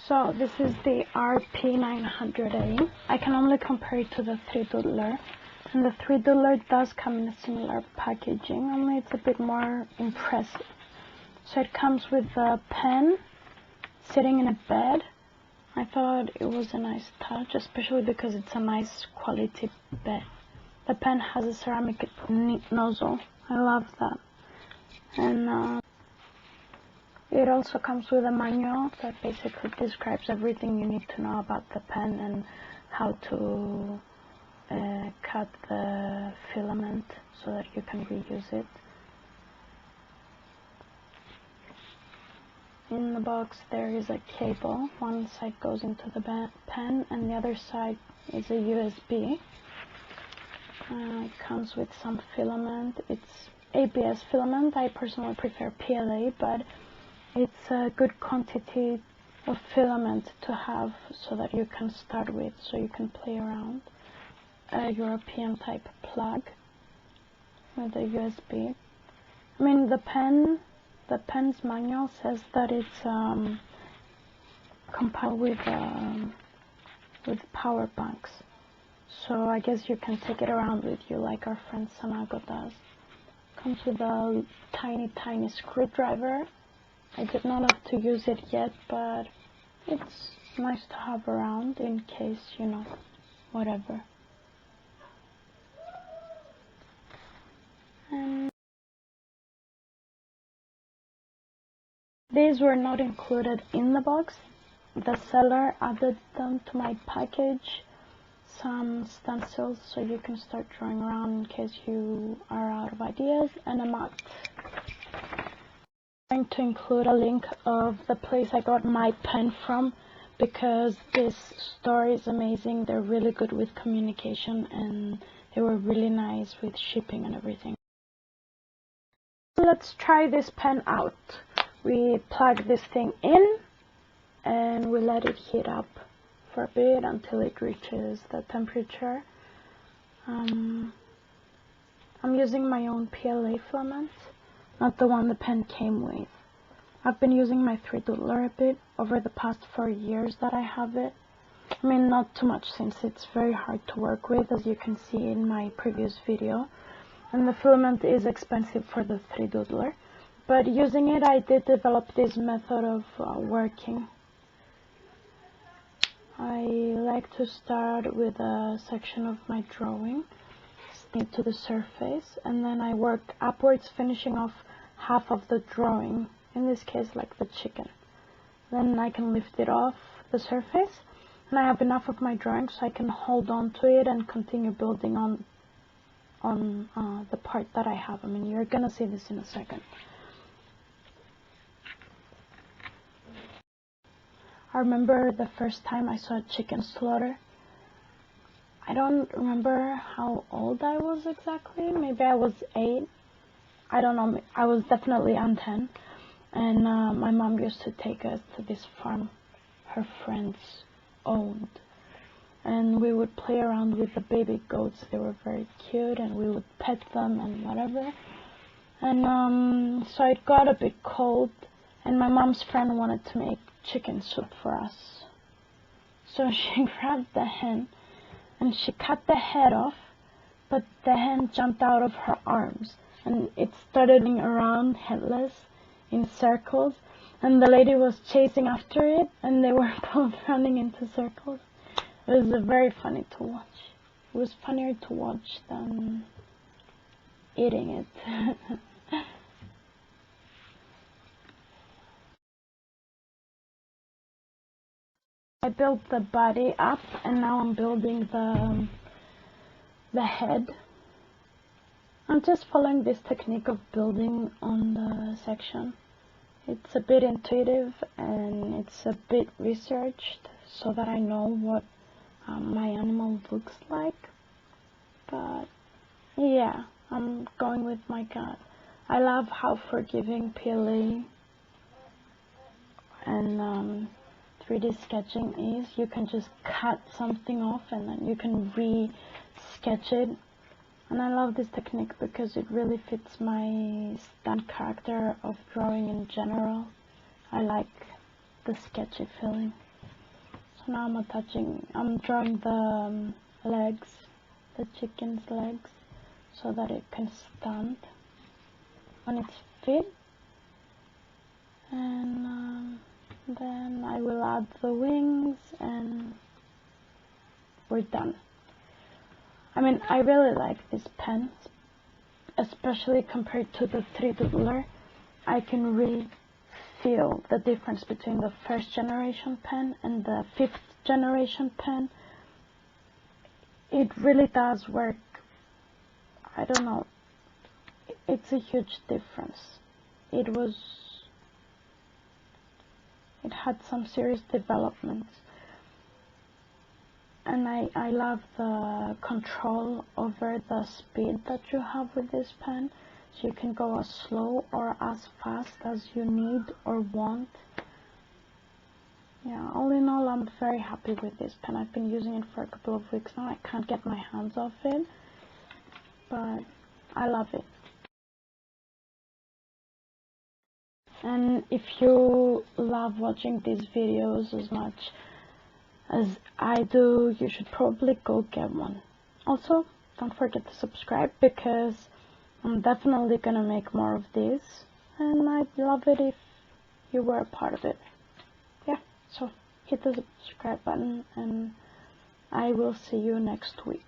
So this is the RP900A. I can only compare it to the 3-doodler. And the 3-doodler does come in a similar packaging, only it's a bit more impressive. So it comes with a pen sitting in a bed. I thought it was a nice touch, especially because it's a nice quality bed. The pen has a ceramic nozzle. I love that. And it also comes with a manual that basically describes everything you need to know about the pen and how to cut the filament so that you can reuse it. In the box there is a cable. One side goes into the pen and the other side is a USB. It comes with some filament. It's ABS filament. I personally prefer PLA, but it's a good quantity of filament to have so that you can start with, so you can play around. A European type plug with a USB. I mean, the pen's manual says that it's compatible with power banks. So I guess you can take it around with you like our friend Sanago does. Comes with a tiny screwdriver. I did not have to use it yet, but it's nice to have around in case, you know, whatever. And these were not included in the box. The seller added them to my package. Some stencils so you can start drawing around in case you are out of ideas, and a mat. I'm going to include a link of the place I got my pen from, because this store is amazing. They're really good with communication and they were really nice with shipping and everything. Let's try this pen out. We plug this thing in and we let it heat up for a bit until it reaches the temperature. I'm using my own PLA filament, not the one the pen came with. I've been using my 3-doodler a bit over the past 4 years that I have it. I mean, not too much, since it's very hard to work with, as you can see in my previous video. And the filament is expensive for the 3-doodler. But using it, I did develop this method of working. I like to start with a section of my drawing, stick to the surface, and then I work upwards, finishing off half of the drawing, in this case like the chicken. Then I can lift it off the surface, and I have enough of my drawing so I can hold on to it and continue building on the part that I have. I mean, you're gonna see this in a second. I remember the first time I saw a chicken slaughter. I don't remember how old I was exactly. Maybe I was 8. I don't know. I was definitely on 10. And my mom used to take us to this farm her friends owned. And we would play around with the baby goats. They were very cute, and we would pet them and whatever. And so it got a bit cold, and my mom's friend wanted to make chicken soup for us. So she grabbed the hen and she cut the head off, but the hen jumped out of her arms and it started running around headless in circles, and the lady was chasing after it and they were both running into circles. It was very funny to watch. It was funnier to watch than eating it. I built the body up, and now I'm building the head. I'm just following this technique of building on the section. It's a bit intuitive and it's a bit researched so that I know what my animal looks like. But yeah, I'm going with my gut. I love how forgiving PLA and 3D sketching is. You can just cut something off and then you can re-sketch it. And I love this technique because it really fits my stand character of drawing in general. I like the sketchy feeling. Now I'm drawing the legs, the chicken's legs, so that it can stand on its feet. And then I will add the wings and we're done. I mean, I really like this pen, especially compared to the 3-doodler. I can really feel the difference between the 1st generation pen and the 5th generation pen. It really does work. I don't know, it's a huge difference. It had some serious developments, and I love the control over the speed that you have with this pen, so you can go as slow or as fast as you need or want. Yeah, all in all, I'm very happy with this pen. I've been using it for a couple of weeks now. I can't get my hands off it, but I love it. And if you love watching these videos as much as I do, you should probably go get one. Also, don't forget to subscribe, because I'm definitely gonna make more of these, and I'd love it if you were a part of it. Yeah, so hit the subscribe button, and I will see you next week.